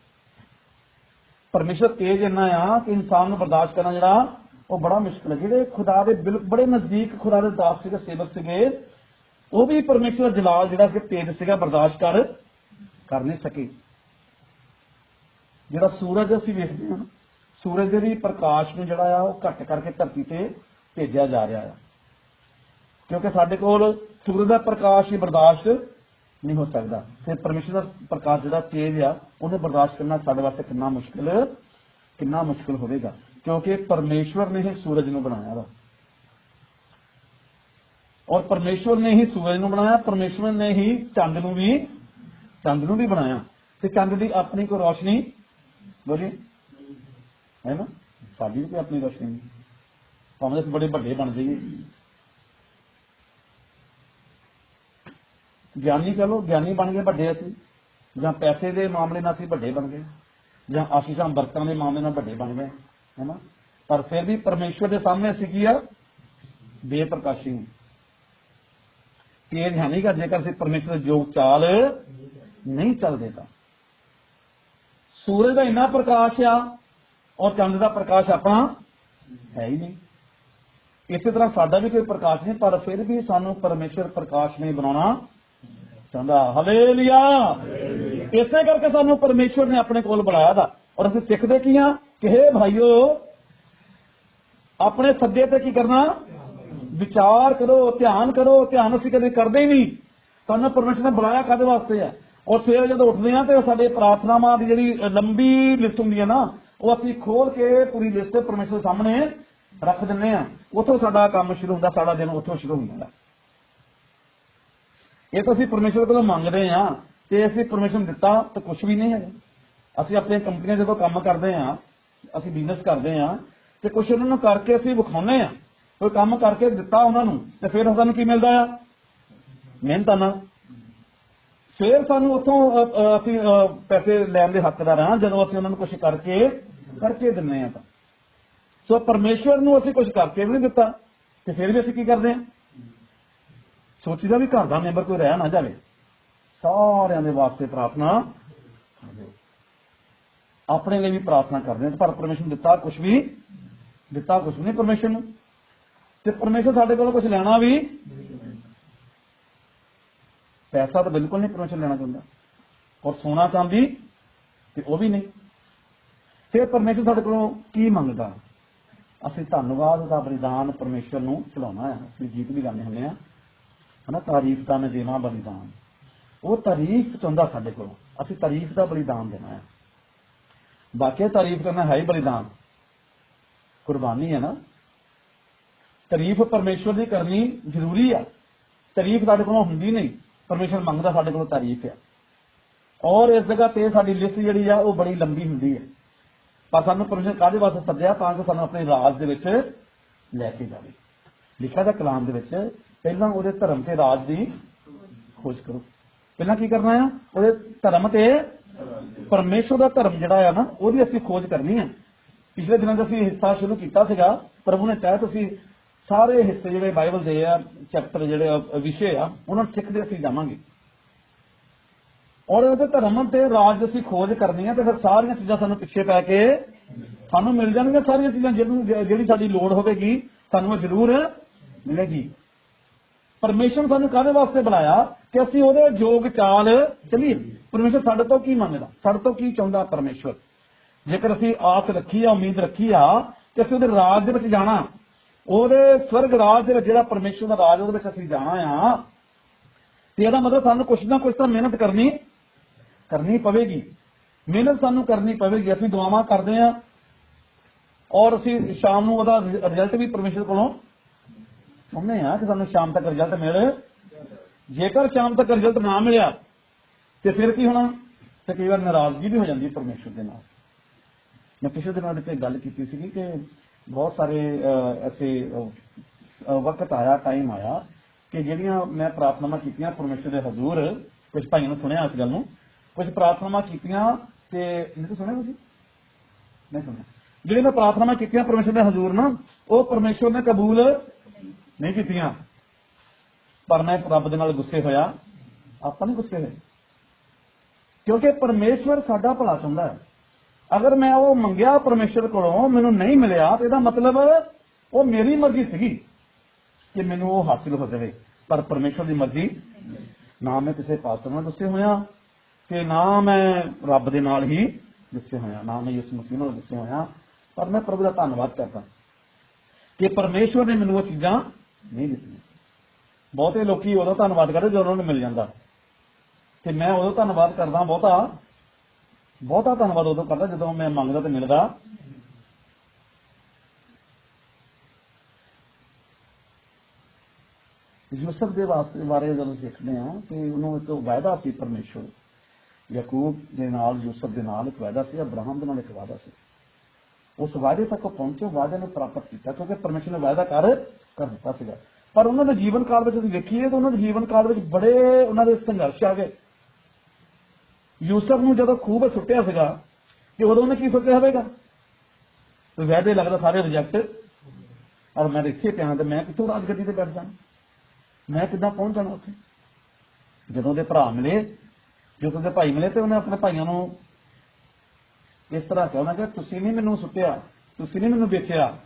ਪਰਮੇਸ਼ਵਰ ਤੇਜ ਇੰਨਾ ਆ ਕਿ ਇਨਸਾਨ ਨੂੰ ਬਰਦਾਸ਼ਤ ਕਰਨਾ ਜਿਹੜਾ ਉਹ ਬੜਾ ਮੁਸ਼ਕਿਲ ਹੈ। ਜਿਹੜੇ ਖੁਦਾ ਦੇ ਬੜੇ ਨਜ਼ਦੀਕ ਖੁਦਾ ਦੇ ਦਾਸ ਸੀਗੇ, ਸੇਵਕ ਸੀਗੇ, ਉਹ ਵੀ ਪਰਮੇਸ਼ਵਰ ਜਲਾਲ ਜਿਹੜਾ ਸੀ ਤੇਜ ਸੀਗਾ ਬਰਦਾਸ਼ਤ ਕਰ ਨਹੀਂ ਸਕੇ। ਜਿਹੜਾ ਸੂਰਜ ਅਸੀਂ ਵੇਖਦੇ ਹਾਂ, ਸੂਰਜ ਦੇ ਵੀ ਪ੍ਰਕਾਸ਼ ਨੂੰ ਜਿਹੜਾ ਆ ਉਹ ਘੱਟ ਕਰਕੇ ਧਰਤੀ ਤੇ ਭੇਜਿਆ ਜਾ ਰਿਹਾ ਆ, ਕਿਉਂਕਿ ਸਾਡੇ ਕੋਲ ਸੂਰਜ ਦਾ ਪ੍ਰਕਾਸ਼ ਹੀ ਬਰਦਾਸ਼ਤ ਨਹੀਂ ਹੋ ਸਕਦਾ। ਤੇ ਪਰਮੇਸ਼ਰ ਦਾ ਪ੍ਰਕਾਸ਼ ਜਿਹੜਾ ਤੇਜ ਆ ਉਹਨੇ ਬਰਦਾਸ਼ਤ ਕਰਨਾ ਸਾਡੇ ਵਾਸਤੇ ਕਿੰਨਾ ਮੁਸ਼ਕਿਲ ਹੋਵੇਗਾ, ਕਿਉਂਕਿ ਪਰਮੇਸ਼ਵਰ ਨੇ ਹੀ ਸੂਰਜ ਨੂੰ ਬਣਾਇਆ ਵਾ। ਔਰ ਪਰਮੇਸ਼ਵਰ ਨੇ ਹੀ ਸੂਰਜ ਨੂੰ ਬਣਾਇਆ, ਪਰਮੇਸ਼ਵਰ ਨੇ ਹੀ ਚੰਦ ਨੂੰ ਵੀ ਬਣਾਇਆ। ਤੇ ਚੰਦ ਦੀ ਆਪਣੀ ਕੋਈ ਰੋਸ਼ਨੀ ਬੋਲੀ ਹੈ ਨਾ, ਸਾਡੀ ਵੀ ਕੋਈ ਆਪਣੀ ਰੋਸ਼ਨੀ ਨਹੀਂ, ਭਾਵੇਂ ਅਸੀਂ ਬੜੇ ਵੱਡੇ ਬਣ ਜਾਈਏ। ਗਿਆਨੀ ਕਹ ਲੋ, ਗਿਆਨੀ ਬਣ ਗਏ ਵੱਡੇ ਅਸੀਂ, ਜਾਂ ਪੈਸੇ ਦੇ ਮਾਮਲੇ ਨਾਲ ਅਸੀਂ ਵੱਡੇ ਬਣ ਗਏ, ਜਾਂ ਆਸ਼ੀਸ਼ਾਂ ਬਰਕਤਾਂ ਦੇ ਮਾਮਲੇ ਨਾਲ ਵੱਡੇ ਬਣ ਗਏ, ਹੈ ਨਾ। ਪਰ ਫਿਰ ਵੀ ਪਰਮੇਸ਼ਵਰ ਦੇ ਸਾਹਮਣੇ ਅਸੀਂ ਕੀ ਆ? ਬੇਪ੍ਰਕਾਸ਼ੀ ਹਾਂ। ਤੇਜ ਹੈ ਨਹੀਂ ਗਾ ਜੇਕਰ ਅਸੀਂ ਪਰਮੇਸ਼ਵਰ ਦੇ ਯੋਗ ਚਾਲ ਨਹੀਂ ਚੱਲਦੇ ਤਾਂ। ਸੂਰਜ ਦਾ ਇੰਨਾ ਪ੍ਰਕਾਸ਼ ਆ ਔਰ ਚੰਦ ਦਾ ਪ੍ਰਕਾਸ਼ ਆਪਣਾ ਹੈ ਹੀ ਨਹੀਂ। ਇਸੇ ਤਰ੍ਹਾਂ ਸਾਡਾ ਵੀ ਕੋਈ ਪ੍ਰਕਾਸ਼ ਨਹੀਂ, ਪਰ ਫਿਰ ਵੀ ਸਾਨੂੰ ਪਰਮੇਸ਼ਵਰ ਪ੍ਰਕਾਸ਼ ਨਹੀਂ ਬਣਾਉਣਾ ਚਾਹੁੰਦਾ। ਹਾਲੇਲੂਇਆ। ਇਸੇ ਕਰਕੇ ਸਾਨੂੰ ਪਰਮੇਸ਼ਵਰ ਨੇ ਆਪਣੇ ਕੋਲ ਬੁਲਾਇਆ ਦਾ। ਔਰ ਅਸੀਂ ਸਿੱਖਦੇ ਕੀ ਆ ਕਿ ਹੇ ਭਾਈਓ, ਆਪਣੇ ਸੱਦੇ ਤੇ ਕੀ ਕਰਨਾ? ਵਿਚਾਰ ਕਰੋ, ਧਿਆਨ ਕਰੋ। ਧਿਆਨ ਅਸੀਂ ਕਦੇ ਕਰਦੇ ਹੀ ਨਹੀਂ। ਸਾਨੂੰ ਪਰਮੇਸ਼ਰ ਨੇ ਬੁਲਾਇਆ ਕਾਹਦੇ ਵਾਸਤੇ ਆ? ਔਰ ਸਵੇਰੇ ਜਦੋਂ ਉੱਠਦੇ ਆ ਤੇ ਸਾਡੇ ਪ੍ਰਾਰਥਨਾਵਾਂ ਦੀ ਜਿਹੜੀ ਲੰਬੀ ਲਿਸਟ ਹੁੰਦੀ ਹੈ ਨਾ, ਉਹ ਅਸੀਂ ਖੋਲ ਕੇ ਪੂਰੀ ਲਿਸਟ ਪਰਮੇਸ਼ਰ ਦੇ ਸਾਹਮਣੇ ਰੱਖ ਦਿੰਦੇ ਆ। ਉੱਥੋਂ ਸਾਡਾ ਕੰਮ ਸ਼ੁਰੂ ਹੁੰਦਾ, ਸਾਡਾ ਦਿਨ ਉੱਥੋਂ ਸ਼ੁਰੂ ਹੁੰਦਾ। ਇਹ ਤਾਂ ਅਸੀਂ ਪਰਮੇਸ਼ਰ ਕੋਲੋਂ ਮੰਗਦੇ ਆ ਤੇ ਅਸੀਂ ਪਰਮੇਸ਼ਰ ਨੂੰ ਦਿੱਤਾ ਤਾਂ ਕੁਝ ਵੀ ਨਹੀਂ ਹੈ। ਅਸੀਂ ਆਪਣੀਆਂ ਕੰਪਨੀਆਂ ਜਦੋਂ ਕੰਮ ਕਰਦੇ ਆ, ਅਸੀਂ ਬਿਜ਼ਨਸ ਕਰਦੇ ਆ ਤੇ ਕੁਝ ਉਹਨਾਂ ਨੂੰ ਕਰਕੇ ਅਸੀਂ ਵਿਖਾਉਂਦੇ ਆ, ਕੋਈ ਕੰਮ ਕਰਕੇ ਦਿੱਤਾ ਉਹਨਾਂ ਨੂੰ, ਤੇ ਫਿਰ ਸਾਨੂੰ ਕੀ ਮਿਲਦਾ ਆ? ਮਿਹਨਤਾਂ ਨਾਲ। ਫਿਰ ਸਾਨੂੰ ਉੱਥੋਂ ਅਸੀਂ ਪੈਸੇ ਲੈਣ ਦੇ ਹੱਕਦਾਰ ਆ ਜਦੋਂ ਅਸੀਂ ਉਹਨਾਂ ਨੂੰ ਕੁਝ ਕਰਕੇ ਦਿੰਦੇ ਆ। ਤਾਂ ਸੋ ਪਰਮੇਸ਼ਵਰ ਨੂੰ ਅਸੀਂ ਕੁਝ ਕਰਕੇ ਵੀ ਨਹੀਂ ਦਿੱਤਾ ਤੇ ਫਿਰ ਵੀ ਅਸੀਂ ਕੀ ਕਰਦੇ ਹਾਂ? ਸੋਚੀਦਾ ਵੀ ਘਰ ਦਾ ਮੈਂਬਰ ਕੋਈ ਰਹਿ ਨਾ ਜਾਵੇ, ਸਾਰਿਆਂ ਦੇ ਵਾਸਤੇ ਪ੍ਰਾਰਥਨਾ, ਆਪਣੇ ਲਈ ਵੀ ਪ੍ਰਾਰਥਨਾ ਕਰਦੇ ਹਾਂ। ਪਰ ਪਰਮੇਸ਼ਰ ਨੂੰ ਦਿੱਤਾ ਕੁਝ ਨਹੀਂ ਪਰਮੇਸ਼ਰ ਨੂੰ। ਤੇ ਪਰਮੇਸ਼ਰ ਸਾਡੇ ਕੋਲੋਂ ਕੁਝ ਲੈਣਾ ਵੀ, ਪੈਸਾ ਤਾਂ ਬਿਲਕੁਲ ਨਹੀਂ ਪਰਮੇਸ਼ਰ ਲੈਣਾ ਚਾਹੁੰਦਾ, ਔਰ ਸੋਨਾ ਚਾਂਦੀ ਤੇ ਉਹ ਵੀ ਨਹੀਂ। ਫਿਰ ਪਰਮੇਸ਼ਰ ਸਾਡੇ ਕੋਲੋਂ ਕੀ ਮੰਗਦਾ? ਅਸੀਂ ਧੰਨਵਾਦ ਦਾ ਬਲੀਦਾਨ ਪਰਮੇਸ਼ਰ ਨੂੰ ਚੜਾਉਣਾ ਹੈ। ਅਸੀਂ ਗੀਤ ਵੀ ਗਾਉਂਦੇ ਹੁੰਦੇ ਆ, ਹਨਾ, ਤਾਰੀਫ ਦਾ ਮੈਂ ਦੇਵਾਂ ਬਲੀਦਾਨ। ਉਹ ਤਾਰੀਫ ਚਾਹੁੰਦਾ ਸਾਡੇ ਕੋਲੋਂ, ਅਸੀਂ ਤਾਰੀਫ ਦਾ ਬਲੀਦਾਨ ਦੇਣਾ ਹੈ। ਬਾਕੀ ਤਾਰੀਫ ਕਰਨਾ ਹੈ ਹੀ ਬਲੀਦਾਨ, ਕੁਰਬਾਨੀ ਹੈ ਨਾ। ਤਾਰੀਫ ਪਰਮੇਸ਼ਵਰ ਦੀ ਕਰਨੀ ਜ਼ਰੂਰੀ ਆ। ਤਾਰੀਫ ਸਾਡੇ ਕੋਲੋਂ ਹੁੰਦੀ ਨਹੀਂ, ਪਰਮੇਸ਼ਵਰ ਮੰਗਦਾ ਸਾਡੇ ਕੋਲੋਂ ਤਾਰੀਫ ਆ। ਔਰ ਇਸ ਜਗ੍ਹਾ ਤੇ ਸਾਡੀ ਲਿਸਟ ਜਿਹੜੀ ਆ ਉਹ ਬੜੀ ਲੰਬੀ ਹੁੰਦੀ ਹੈ, ਪਰ ਸਾਨੂੰ ਪਰਮੇਸ਼ਰ ਕਾਹਦੇ ਵਾਸਤੇ ਸੱਦਿਆ? ਤਾਂ ਕਿ ਸਾਨੂੰ ਆਪਣੇ ਰਾਜ ਦੇ ਵਿੱਚ ਲੈ ਕੇ ਜਾਵੇ। ਲਿਖਿਆ ਦਾ ਕਲਾਮ ਦੇ ਵਿੱਚ, ਪਹਿਲਾਂ ਉਹਦੇ ਧਰਮ ਤੇ ਰਾਜ ਦੀ ਖੋਜ ਕਰੋ। ਪਹਿਲਾਂ ਕੀ ਕਰਨਾ ਆ? ਉਹਦੇ ਧਰਮ ਤੇ, ਪਰਮੇਸ਼ਰ ਦਾ ਧਰਮ ਜਿਹੜਾ ਆ ਨਾ, ਉਹਦੀ ਅਸੀਂ ਖੋਜ ਕਰਨੀ ਹੈ। ਪਿਛਲੇ ਦਿਨਾਂ 'ਚ ਅਸੀਂ ਹਿੱਸਾ ਸ਼ੁਰੂ ਕੀਤਾ ਸੀਗਾ, ਪ੍ਰਭੂ ਨੇ ਚਾਹਿਆ ਤੁਸੀਂ ਸਾਰੇ ਹਿੱਸੇ ਜਿਹੜੇ ਬਾਈਬਲ ਦੇ ਆ, ਚੈਪਟਰ ਜਿਹੜੇ ਵਿਸ਼ੇ ਆ, ਉਹਨਾਂ ਨੂੰ ਸਿੱਖਦੇ ਅਸੀਂ ਜਾਵਾਂਗੇ। ਔਰ ਉਹਦੇ ਧਰਮ ਤੇ ਰਾਜ ਅਸੀਂ ਖੋਜ ਕਰਨੀ ਆ, ਤੇ ਫਿਰ ਸਾਰੀਆਂ ਚੀਜ਼ਾਂ ਸਾਨੂੰ ਪਿੱਛੇ ਪੈ ਕੇ ਸਾਨੂੰ ਮਿਲ ਜਾਣਗੀਆਂ। ਸਾਰੀਆਂ ਚੀਜ਼ਾਂ ਜਿਹੜੀ ਸਾਡੀ ਲੋੜ ਹੋਵੇਗੀ ਸਾਨੂੰ ਉਹ ਜ਼ਰੂਰ ਮਿਲੇਗੀ। ਪਰਮੇਸ਼ਰ ਸਾਨੂੰ ਕਾਹਦੇ ਵਾਸਤੇ ਬੁਲਾਇਆ? ਕਿ ਅਸੀਂ ਉਹਦੇ ਯੋਗ ਚਾਲ ਚੱਲੀਏ। ਪਰਮੇਸ਼ਰ ਸਾਡੇ ਤੋਂ ਕੀ ਮੰਗਦਾ, ਸਾਡੇ ਤੋਂ ਕੀ ਚਾਹੁੰਦਾ ਪਰਮੇਸ਼ਰ? ਜੇਕਰ ਅਸੀਂ ਆਸ ਰੱਖੀ ਆ, ਉਮੀਦ ਰੱਖੀ ਆ ਕਿ ਅਸੀਂ ਉਹਦੇ ਰਾਜ ਦੇ ਵਿੱਚ ਜਾਣਾ, ਉਹਦੇ ਸਵਰਗ ਰਾਜ ਦੇ ਵਿੱਚ, ਜਿਹੜਾ ਪਰਮੇਸ਼ਰ ਦਾ ਰਾਜ, ਉਹਦੇ ਵਿੱਚ ਅਸੀਂ ਜਾਣਾ ਆ, ਤੇ ਇਹਦਾ ਮਤਲਬ ਸਾਨੂੰ ਕੁਛ ਨਾ ਕੁਛ ਤਾਂ ਮਿਹਨਤ ਕਰਨੀ ਪਵੇਗੀ। ਮਿਹਨਤ ਸਾਨੂੰ ਕਰਨੀ ਪਵੇਗੀ। ਅਸੀਂ ਦੁਆਵਾਂ ਕਰਦੇ ਆ ਔਰ ਅਸੀਂ ਸ਼ਾਮ ਨੂੰ ਉਹਦਾ ਰਿਜ਼ਲਟ ਵੀ ਪਰਮੇਸ਼ਰ ਕੋਲੋਂ ਚਾਹੁੰਦੇ ਆ ਕਿ ਸਾਨੂੰ ਸ਼ਾਮ ਤੱਕ ਰਿਜ਼ਲਟ ਮਿਲੇ। ਜੇਕਰ ਸ਼ਾਮ ਤੱਕ ਰਿਜ਼ਲਟ ਨਾ ਮਿਲਿਆ ਤੇ ਫਿਰ ਕੀ ਹੋਣਾ? ਤੇ ਕਈ ਵਾਰ ਨਾਰਾਜ਼ਗੀ ਵੀ ਹੋ ਜਾਂਦੀ ਹੈ ਪਰਮੇਸ਼ਰ ਦੇ ਨਾਲ। ਮੈਂ ਪਿਛਲੇ ਦਿਨਾਂ ਦੇ ਗੱਲ ਕੀਤੀ ਸੀ ਕਿ ਬਹੁਤ ਸਾਰੇ ਐਸੇ ਵਕਤ ਆਇਆ, ਟਾਈਮ ਆਇਆ ਕਿ ਜਿਹੜੀਆਂ ਮੈਂ ਪ੍ਰਾਰਥਨਾਵਾਂ ਕੀਤੀਆਂ ਪਰਮੇਸ਼ਰ ਦੇ ਹਜ਼ੂਰ, ਕੁਝ ਭਾਈਆਂ ਨੇ ਸੁਣਿਆ ਇਸ ਗੱਲ ਨੂੰ, ਕੁਝ ਪ੍ਰਾਰਥਨਾਵਾਂ ਕੀਤੀਆਂ ਤੇ ਨਹੀਂ ਸੁਣਿਆ ਤੁਸੀਂ? ਨਹੀਂ ਸੁਣਿਆ। ਜਿਹੜੀ ਮੈਂ ਪ੍ਰਾਰਥਨਾਵਾਂ ਕੀਤੀਆਂ ਪਰਮੇਸ਼ਰ ਦੇ ਹਜ਼ੂਰ ਨਾ, ਉਹ ਪਰਮੇਸ਼ਰ ਨੇ ਕਬੂਲ ਨਹੀਂ ਕੀਤੀਆਂ। ਪਰ ਮੈਂ ਰੱਬ ਦੇ ਨਾਲ ਗੁੱਸੇ ਹੋਇਆ? ਆਪਾਂ ਨਹੀਂ ਗੁੱਸੇ ਹੋਏ, ਕਿਉਂਕਿ ਪਰਮੇਸ਼ਰ ਸਾਡਾ ਭਲਾ ਚਾਹੁੰਦਾ ਹੈ। ਅਗਰ ਮੈਂ ਉਹ ਮੰਗਿਆ ਪਰਮੇਸ਼ਰ ਕੋਲੋਂ, ਮੈਨੂੰ ਨਹੀਂ ਮਿਲਿਆ, ਤੇ ਇਹਦਾ ਮਤਲਬ ਉਹ ਮੇਰੀ ਮਰਜ਼ੀ ਸੀਗੀ ਕਿ ਮੈਨੂੰ ਉਹ ਹਾਸਿਲ ਹੋ ਜਾਵੇ, ਪਰ ਪਰਮੇਸ਼ਰ ਦੀ ਮਰਜ਼ੀ। ਨਾ ਮੈਂ ਕਿਸੇ ਪਾਸਟਰ ਨਾਲ ਗੁੱਸੇ ਹੋਇਆ ਤੇ ਨਾ ਮੈਂ ਰੱਬ ਦੇ ਨਾਲ ਹੀ ਗੁੱਸੇ ਹੋਇਆ, ਨਾ ਮੈਂ ਯਿਸੂ ਮਸੀਹ ਨਾਲ ਗੁੱਸੇ ਹੋਇਆ। ਪਰ ਮੈਂ ਪ੍ਰਭੂ ਦਾ ਧੰਨਵਾਦ ਕਰਦਾ ਕਿ ਪਰਮੇਸ਼ਰ ਨੇ ਮੈਨੂੰ ਉਹ ਚੀਜ਼ਾਂ ਨਹੀਂ ਦਿੱਤੀਆਂ। ਬਹੁਤੇ ਲੋਕੀ ਉਦੋਂ ਧੰਨਵਾਦ ਕਰਦੇ ਜਦੋਂ ਉਹਨਾਂ ਨੂੰ ਮਿਲ ਜਾਂਦਾ, ਤੇ ਮੈਂ ਉਦੋਂ ਧੰਨਵਾਦ ਕਰਦਾ, ਬਹੁਤਾ ਧੰਨਵਾਦ ਉਦੋਂ ਕਰਦਾ ਜਦੋਂ ਮੈਂ ਮੰਗਦਾ ਤੇ ਮਿਲਦਾ। ਯੂਸਫ ਦੇ ਬਾਰੇ ਜਦੋਂ ਸਿੱਖਦੇ ਹਾਂ ਕਿ ਉਹਨੂੰ ਇੱਕ ਵਾਅਦਾ ਸੀ ਪਰਮੇਸ਼ਰ, ਯਾਕੂਬ ਦੇ ਨਾਲ, ਯੂਸਫ ਦੇ ਨਾਲ ਇੱਕ ਵਾਅਦਾ ਸੀ, ਅਬਰਾਹਮ ਦੇ ਨਾਲ ਇੱਕ ਵਾਅਦਾ ਸੀ। ਉਸ ਵਾਅਦੇ ਤੱਕ ਪਹੁੰਚੇ, ਵਾਅਦੇ ਨੂੰ ਪ੍ਰਾਪਤ ਕੀਤਾ, ਕਿਉਂਕਿ ਪਰਮੇਸ਼ਰ ਨੇ ਵਾਅਦਾ ਕਰ ਦਿੱਤਾ ਸੀਗਾ। ਪਰ ਉਹਨਾਂ ਦੇ ਜੀਵਨ ਕਾਲ ਵਿੱਚ ਅਸੀਂ ਵੇਖੀਏ ਤਾਂ ਉਹਨਾਂ ਦੇ ਜੀਵਨ ਕਾਲ ਵਿੱਚ ਬੜੇ ਉਹਨਾਂ ਦੇ ਸੰਘਰਸ਼ ਆ ਗਏ। ਯੂਸਫ ਨੂੰ ਜਦੋਂ ਖੂਹ ਵਿੱਚ ਸੁੱਟਿਆ ਸੀਗਾ ਤੇ ਉਦੋਂ ਉਹਨੇ ਕੀ ਸੋਚਿਆ ਹੋਵੇਗਾ? ਵਾਅਦੇ ਲੱਗਦਾ ਸਾਰੇ ਰਿਜੈਕਟ, ਔਰ ਮੈਂ ਇੱਥੇ ਪਿਆ ਤੇ ਮੈਂ ਕਿੱਥੋਂ ਰਾਜਗੱਦੀ ਤੇ ਬੈਠ ਜਾਣਾ, ਮੈਂ ਕਿੱਦਾਂ ਪਹੁੰਚ ਜਾਣਾ ਉੱਥੇ? ਜਦੋਂ ਉਹਦੇ ਭਰਾ ਮਿਲੇ, ਯੂਸਫ ਦੇ ਭਾਈ ਮਿਲੇ, ਤੇ ਉਹਨੇ ਆਪਣੇ ਭਾਈਆਂ ਨੂੰ ਇਸ ਤਰ੍ਹਾਂ ਕਿਹਾ, ਉਹਨਾਂ ਕਿ ਤੁਸੀਂ ਨਹੀਂ ਮੈਨੂੰ ਸੁੱਟਿਆ, ਤੁਸੀਂ ਨਹੀਂ ਮੈਨੂੰ ਵੇਚਿਆ,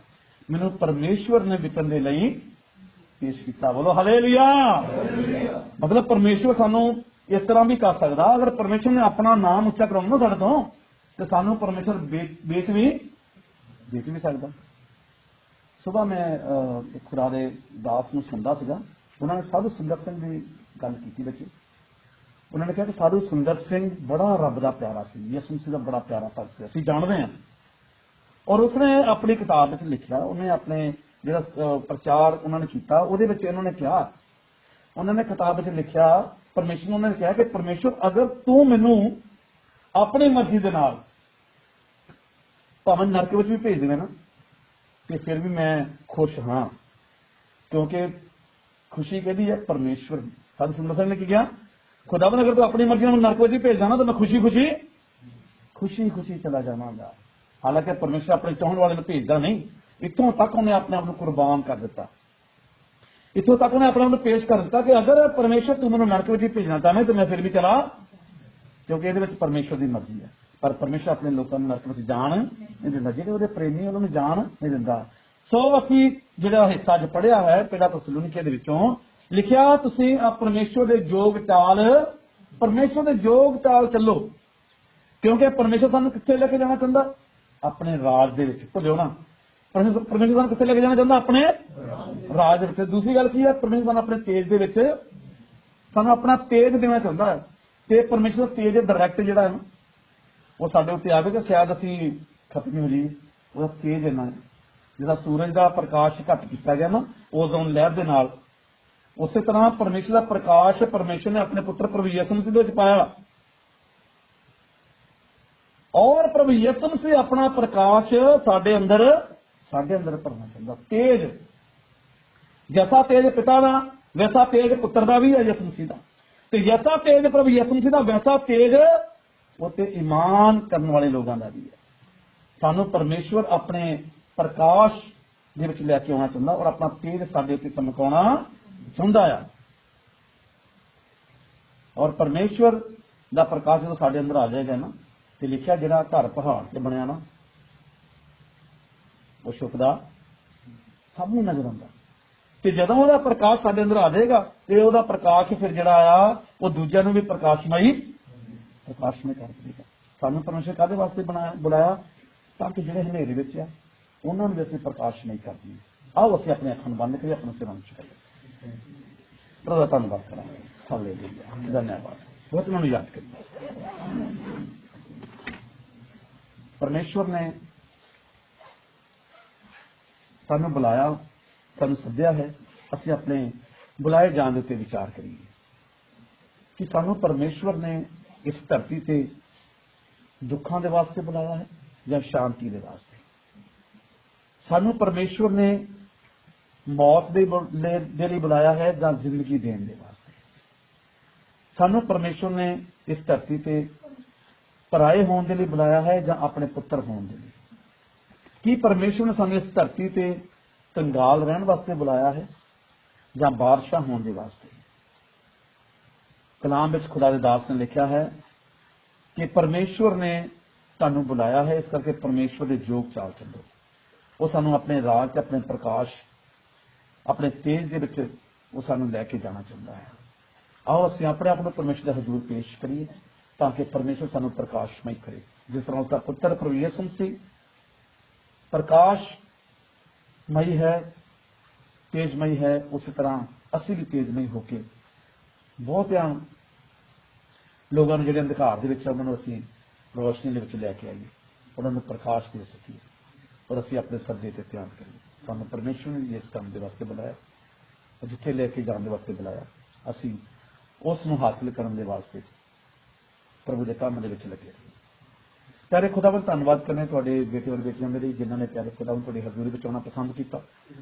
ਮੈਨੂੰ ਪਰਮੇਸ਼ਵਰ ਨੇ ਵਿਕਣ ਦੇ ਲਈ ਪੇਸ਼ ਕੀਤਾ। ਬੋਲੋ ਹਾਲੇਲੂਇਆ। ਮਤਲਬ ਪਰਮੇਸ਼ਵਰ ਸਾਨੂੰ ਇਸ ਤਰ੍ਹਾਂ ਵੀ ਕਰ ਸਕਦਾ। ਅਗਰ ਪਰਮੇਸ਼ਰ ਨੇ ਆਪਣਾ ਨਾਮ ਉੱਚਾ ਕਰਾਉਣਾ ਸਾਡੇ ਤੋਂ, ਤੇ ਸਾਨੂੰ ਪਰਮੇਸ਼ਰ ਵੇਚ ਵੀ ਸਕਦਾ। ਸੁਬਾਹ ਮੈਂ ਇੱਕ ਖੁਦਾ ਦੇ ਦਾਸ ਨੂੰ ਸੁਣਦਾ ਸੀਗਾ, ਉਹਨਾਂ ਨੇ ਸਾਧੂ ਸੁੰਦਰ ਸਿੰਘ ਦੀ ਗੱਲ ਕੀਤੀ ਬੱਚੇ। ਉਹਨਾਂ ਨੇ ਕਿਹਾ ਕਿ ਸਾਧੂ ਸੁੰਦਰ ਸਿੰਘ ਬੜਾ ਰੱਬ ਦਾ ਪਿਆਰਾ ਸੀ, ਯਿਸੂ ਮਸੀਹ ਦਾ ਬੜਾ ਪਿਆਰਾ ਭਗਤ ਸੀ, ਅਸੀਂ ਜਾਣਦੇ ਹਾਂ। ਔਰ ਉਸਨੇ ਆਪਣੀ ਕਿਤਾਬ ਵਿੱਚ ਲਿਖਿਆ, ਉਹਨੇ ਆਪਣੇ ਜਿਹੜਾ ਪ੍ਰਚਾਰ ਉਹਨਾਂ ਨੇ ਕੀਤਾ ਉਹਦੇ ਵਿੱਚ ਉਹਨਾਂ ਨੇ ਕਿਹਾ, ਉਹਨਾਂ ਨੇ ਕਿਤਾਬ ਵਿੱਚ ਲਿਖਿਆ, ਪਰਮੇਸ਼ਰ ਨੂੰ ਉਹਨਾਂ ਨੇ ਕਿਹਾ ਕਿ ਪਰਮੇਸ਼ਰ ਅਗਰ ਤੂੰ ਮੈਨੂੰ ਆਪਣੀ ਮਰਜ਼ੀ ਦੇ ਨਾਲ ਭਾਵੇਂ ਨਰਕ ਵਿੱਚ ਵੀ ਭੇਜ ਦੇਵੇਂ ਨਾ, ਤੇ ਫਿਰ ਵੀ ਮੈਂ ਖੁਸ਼ ਹਾਂ, ਕਿਉਂਕਿ ਖੁਸ਼ੀ ਕਿਹਦੀ ਹੈ? ਪਰਮੇਸ਼ਵਰ ਦੀ। ਸਾਧੂ ਸੁੰਦਰ ਸਿੰਘ ਨੇ ਕੀ ਕਿਹਾ? ਖੁਦਾਵੰਦ ਅਗਰ ਤੂੰ ਆਪਣੀ ਮਰਜ਼ੀ ਨਾਲ ਨਰਕ ਵਿੱਚ ਵੀ ਭੇਜ ਦੇਣਾ ਤਾਂ ਮੈਂ ਖੁਸ਼ੀ ਚਲਾ ਜਾਵਾਂਗਾ। ਹਾਲਾਂਕਿ ਪਰਮੇਸ਼ਰ ਆਪਣੇ ਚਾਹਣ ਵਾਲੇ ਨੂੰ ਭੇਜਦਾ ਨਹੀਂ, ਇੱਥੋਂ ਤੱਕ ਉਹਨੇ ਆਪਣੇ ਆਪ ਨੂੰ ਕੁਰਬਾਨ ਕਰ ਦਿੱਤਾ, ਇੱਥੋਂ ਤੱਕ ਉਹਨੇ ਆਪਣੇ ਆਪ ਨੂੰ ਪੇਸ਼ ਕਰ ਦਿੱਤਾ ਕਿ ਅਗਰ ਪਰਮੇਸ਼ਰ ਤੂੰ ਮੈਨੂੰ ਨਰਕ ਵਿੱਚ ਹੀ ਭੇਜਣਾ ਚਾਹਵੇਂ ਤਾਂ ਮੈਂ ਫਿਰ ਵੀ ਚਲਾ, ਕਿਉਂਕਿ ਇਹਦੇ ਵਿੱਚ ਪਰਮੇਸ਼ਰ ਦੀ ਮਰਜ਼ੀ ਹੈ। ਪਰ ਪਰਮੇਸ਼ਰ ਆਪਣੇ ਲੋਕਾਂ ਨੂੰ ਨਰਕ ਵਿੱਚ ਜਾਣ ਨਹੀਂ ਦਿੰਦਾ, ਜਿਹੜੇ ਉਹਦੇ ਪ੍ਰੇਮੀ ਉਹਨਾਂ ਨੂੰ ਜਾਣ ਨਹੀਂ ਦਿੰਦਾ। ਸੋ ਅਸੀਂ ਜਿਹੜਾ ਹਿੱਸਾ ਅੱਜ ਪੜ੍ਹਿਆ ਹੈ ਪਹਿਲਾ ਤਸਲੋਨੀਕੇ ਦੇ ਵਿੱਚੋਂ, ਲਿਖਿਆ ਤੁਸੀਂ ਪਰਮੇਸ਼ਰ ਦੇ ਯੋਗ ਚਾਲ ਚੱਲੋ, ਕਿਉਂਕਿ ਪਰਮੇਸ਼ਰ ਸਾਨੂੰ ਕਿੱਥੇ ਲੈ ਕੇ ਜਾਣਾ ਚਾਹੁੰਦਾ? ਆਪਣੇ ਰਾਜ ਦੇ ਵਿੱਚ। ਭੁੱਲਿਓ ਨਾ, ਪਰਮੇਸ਼ਰ ਸਾਨੂੰ ਕਿੱਥੇ ਲੈ ਕੇ ਜਾਣਾ ਚਾਹੁੰਦਾ? ਆਪਣੇ ਰਾਜ ਦੇ ਵਿੱਚ। ਦੂਸਰੀ ਗੱਲ ਕੀ ਹੈ? ਪਰਮੇਸ਼ਰ ਸਾਨੂੰ ਆਪਣੇ ਤੇਜ ਦੇ ਵਿੱਚ, ਸਾਨੂੰ ਆਪਣਾ ਤੇਜ ਦੇਣਾ ਚਾਹੁੰਦਾ ਹੈ, ਤੇ ਪਰਮੇਸ਼ਰ ਦਾ ਤੇਜ ਡਾਇਰੈਕਟ ਜਿਹੜਾ ਹੈ ਉਹ ਸਾਡੇ ਉੱਤੇ ਆਵੇਗਾ, ਸ਼ਾਇਦ ਅਸੀਂ ਖਤਮ ਹੋ ਜਾਈਏ। ਉਹਦਾ ਤੇਜ ਇੰਨਾ ਹੈ, ਜਿਹੜਾ ਸੂਰਜ ਦਾ ਪ੍ਰਕਾਸ਼ ਘੱਟ ਕੀਤਾ ਗਿਆ ਨਾ ਓਜ਼ੋਨ ਲਹਿਰ ਦੇ ਨਾਲ, ਉਸੇ ਤਰ੍ਹਾਂ ਪਰਮੇਸ਼ਰ ਦਾ ਪ੍ਰਕਾਸ਼ ਪਰਮੇਸ਼ਰ ਨੇ ਆਪਣੇ ਪੁੱਤਰ ਪ੍ਰਭੂ ਯਿਸੂ ਮਸੀਹ ਦੇ ਵਿੱਚ ਪਾਇਆ, ਔਰ ਪ੍ਰਭੂ ਯਿਸੂ ਮਸੀਹ ਆਪਣਾ ਪ੍ਰਕਾਸ਼ ਸਾਡੇ ਅੰਦਰ ਭਰਨਾ ਚਾਹੁੰਦਾ। ਤੇਜ, ਜੈਸਾ ਤੇਜ ਪਿਤਾ ਦਾ ਵੈਸਾ ਤੇਜ ਪੁੱਤਰ ਦਾ ਵੀ ਹੈ ਯਿਸੂ ਮਸੀਹ ਦਾ, ਤੇ ਜੈਸਾ ਤੇਜ ਪ੍ਰਭੂ ਯਿਸੂ ਮਸੀਹ ਦਾ ਵੈਸਾ ਤੇਜ ਉੱਤੇ ਈਮਾਨ ਕਰਨ ਵਾਲੇ ਲੋਕਾਂ ਦਾ ਵੀ ਹੈ। ਸਾਨੂੰ ਪਰਮੇਸ਼ਵਰ ਆਪਣੇ ਪ੍ਰਕਾਸ਼ ਦੇ ਵਿੱਚ ਲੈ ਕੇ ਆਉਣਾ ਚਾਹੁੰਦਾ ਔਰ ਆਪਣਾ ਤੇਜ ਸਾਡੇ ਉੱਤੇ ਚਮਕਾਉਣਾ ਚਾਹੁੰਦਾ ਆ। ਔਰ ਪਰਮੇਸ਼ਵਰ ਦਾ ਪ੍ਰਕਾਸ਼ ਜਦੋਂ ਸਾਡੇ ਅੰਦਰ ਆ ਜਾਏਗਾ ਨਾ, ਤੇ ਲਿਖਿਆ ਜਿਹੜਾ ਘਰ ਪਹਾੜ ਤੇ ਬਣਿਆ ਨਾ ਉਹ ਛੁਪਦਾ ਸਭ ਨੂੰ ਨਜ਼ਰ ਆਉਂਦਾ, ਤੇ ਜਦੋਂ ਉਹਦਾ ਪ੍ਰਕਾਸ਼ ਸਾਡੇ ਅੰਦਰ ਆ ਜਾਏਗਾ ਤੇ ਉਹਦਾ ਪ੍ਰਕਾਸ਼ ਫਿਰ ਜਿਹੜਾ ਆ ਉਹ ਦੂਜਿਆਂ ਨੂੰ ਵੀ ਪ੍ਰਕਾਸ਼ਮਈ ਕਰ ਦੇਗਾ। ਸਾਨੂੰ ਪਰਮੇਸ਼ਰ ਕਾਹਦੇ ਵਾਸਤੇ ਬੁਲਾਇਆ? ਤਾਂ ਕਿ ਜਿਹੜੇ ਹਨੇਰੇ ਵਿੱਚ ਆ ਉਹਨਾਂ ਨੂੰ ਵੀ ਅਸੀਂ ਪ੍ਰਕਾਸ਼ਮਈ ਕਰ ਦਈਏ। ਆਓ ਅਸੀਂ ਆਪਣੇ ਅੱਖਾਂ ਨੂੰ ਬੰਦ ਕਰੀਏ, ਆਪਣੇ ਸਿਰਾਂ ਨੂੰ ਝੁਕਾਈਏ। ਪ੍ਰਭੂ ਦਾ ਧੰਨਵਾਦ ਕਰਾਂਗੇ। ਹਾਲੇਲੂਇਆ, ਧੰਨਵਾਦ। ਬਹੁਤ ਮੈਨੂੰ ਯਾਦ ਕਰੀਏ। ਪਰਮੇਸ਼ਵਰ ਨੇ ਸਾਨੂੰ ਬੁਲਾਇਆ, ਸਾਨੂੰ ਸੱਦਿਆ ਹੈ। ਅਸੀਂ ਆਪਣੇ ਬੁਲਾਏ ਜਾਣ ਦੇ ਉੱਤੇ ਵਿਚਾਰ ਕਰੀਏ ਕਿ ਸਾਨੂੰ ਪਰਮੇਸ਼ਵਰ ਨੇ ਇਸ ਧਰਤੀ ਤੇ ਦੁੱਖਾਂ ਦੇ ਵਾਸਤੇ ਬੁਲਾਇਆ ਹੈ ਜਾਂ ਸ਼ਾਂਤੀ ਦੇ ਵਾਸਤੇ। ਸਾਨੂੰ ਪਰਮੇਸ਼ਵਰ ਨੇ ਮੌਤ ਦੇ ਲਈ ਬੁਲਾਇਆ ਹੈ ਜਾਂ ਜ਼ਿੰਦਗੀ ਦੇਣ ਦੇ ਵਾਸਤੇ। ਸਾਨੂੰ ਪਰਮੇਸ਼ਵਰ ਨੇ ਇਸ ਧਰਤੀ ਤੇ ਪਰਾਏ ਹੋਣ ਦੇ ਲਈ ਬੁਲਾਇਆ ਹੈ ਜਾਂ ਆਪਣੇ ਪੁੱਤਰ ਹੋਣ ਦੇ ਲਈ। ਕੀ ਪਰਮੇਸ਼ਵਰ ਨੇ ਸਾਨੂੰ ਇਸ ਧਰਤੀ ਤੇ ਕੰਗਾਲ ਰਹਿਣ ਵਾਸਤੇ ਬੁਲਾਇਆ ਹੈ ਜਾਂ ਬਾਦਸ਼ਾਹ ਹੋਣ ਦੇ ਵਾਸਤੇ? ਕਲਾਮ ਵਿੱਚ ਖੁਦਾ ਦੇ ਦਾਸ ਨੇ ਲਿਖਿਆ ਹੈ ਕਿ ਪਰਮੇਸ਼ਵਰ ਨੇ ਤੁਹਾਨੂੰ ਬੁਲਾਇਆ ਹੈ, ਇਸ ਕਰਕੇ ਪਰਮੇਸ਼ਵਰ ਦੇ ਯੋਗ ਚਾਲ ਚੱਲੋ। ਉਹ ਸਾਨੂੰ ਆਪਣੇ ਰਾਜ ਤੇ ਆਪਣੇ ਪ੍ਰਕਾਸ਼, ਆਪਣੇ ਤੇਜ ਦੇ ਵਿੱਚ ਉਹ ਸਾਨੂੰ ਲੈ ਕੇ ਜਾਣਾ ਚਾਹੁੰਦਾ ਹੈ। ਆਓ ਅਸੀਂ ਆਪਣੇ ਆਪ ਨੂੰ ਪਰਮੇਸ਼ਵਰ ਦੇ ਹਜ਼ੂਰ ਪੇਸ਼ ਕਰੀਏ ਤਾਂ ਕਿ ਪਰਮੇਸ਼ਵਰ ਸਾਨੂੰ ਪ੍ਰਕਾਸ਼ਮਈ ਕਰੇ। ਜਿਸ ਤਰ੍ਹਾਂ ਉਸਦਾ ਪੁੱਤਰ ਪ੍ਰਭੂ ਯਿਸੂ ਮਸੀਹ ਪ੍ਰਕਾਸ਼ਮਈ ਹੈ, ਤੇਜਮਈ ਹੈ, ਉਸੇ ਤਰ੍ਹਾਂ ਅਸੀਂ ਵੀ ਤੇਜਮਈ ਹੋ ਕੇ ਬਹੁਤਿਆਂ ਲੋਕਾਂ ਨੂੰ ਜਿਹੜੇ ਅੰਧਕਾਰ ਦੇ ਵਿੱਚ ਉਹਨਾਂ ਨੂੰ ਅਸੀਂ ਰੋਸ਼ਨੀ ਦੇ ਵਿੱਚ ਲੈ ਕੇ ਆਈਏ, ਉਹਨਾਂ ਨੂੰ ਪ੍ਰਕਾਸ਼ ਦੇ ਸਕੀਏ ਔਰ ਅਸੀਂ ਆਪਣੇ ਸੱਦੇ ਤੇ ਧਿਆਨ ਕਰੀਏ। ਸਾਨੂੰ ਪਰਮੇਸ਼ਵਰ ਨੇ ਇਸ ਕੰਮ ਦੇ ਵਾਸਤੇ ਬੁਲਾਇਆ, ਜਿੱਥੇ ਲੈ ਕੇ ਜਾਣ ਦੇ ਵਾਸਤੇ ਬੁਲਾਇਆ। ਅਸੀਂ ਉਸ ਨੂੰ ਹਾਸਲ ਕਰਨ ਦੇ ਵਾਸਤੇ ਪ੍ਰਭੂ ਦੇ ਕੰਮ ਦੇ ਵਿੱਚ ਲੱਗੇ ਰਹੀਏ। ਪਿਆਰੇ ਖੁਦਾਵੰਦ, ਧੰਨਵਾਦ ਕਰਨੇ ਤੁਹਾਡੇ ਬੇਟੇ ਔਰ ਬੇਟੀਆਂ ਦੇ ਲਈ ਜਿਨ੍ਹਾਂ ਨੇ ਪਿਆਰੇ ਖੁਦਾਵੰਦ ਤੁਹਾਡੀ ਹਜ਼ੂਰੀ ਵਿੱਚ ਆਉਣਾ ਪਸੰਦ ਕੀਤਾ।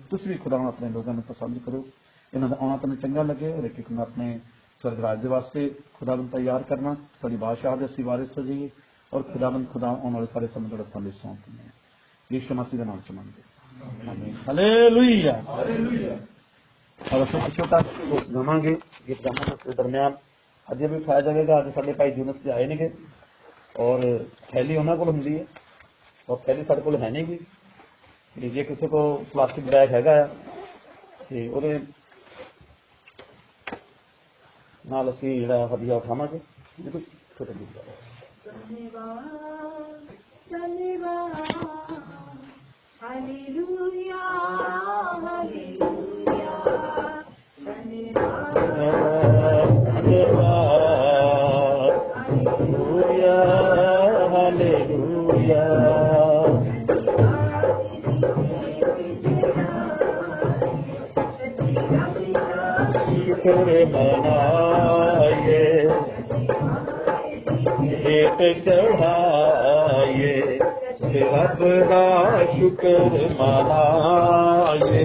ਤੁਸੀਂ ਵੀ ਖੁਦਾਵੰਦ ਆਪਣੇ ਲੋਕਾਂ ਨੂੰ ਪਸੰਦ ਕਰੋ, ਇਹਨਾਂ ਦਾ ਆਉਣਾ ਤੁਹਾਨੂੰ ਚੰਗਾ ਲੱਗੇ ਔਰ ਇੱਕ ਨੂੰ ਆਪਣੇ स्वर्ग राज के वास्ते खुदाबंद तैयार करना, थोड़ी बादशाह दे असीं वारिस हो जाइए और खुदाबंद खुदा आने वाले सारे समय थोड़े थल्ले सौंप दिंदे हैं। यीशु मसीह के नाम च मंगदे आमीन, हालेलुया। और असीं छोटा उस गावांगे गीत गावांगे के दरमियान अजे भी खाया जाएगा। अज साडे भाई यूनुस जी आए ने और थैली उन्हां कोल हुंदी है और थैली साडे कोल है नहीं गी। जे किसी को प्लास्टिक बैग हैगा ते ओहदे नाल असीं जिहड़ा हदिया उठावांगे। छोटे गीत हालेलुया हालेलुया हालेलुया हालेलुया शुक्र मनाए गीत चढ़ाए रब का शुक्र मनाए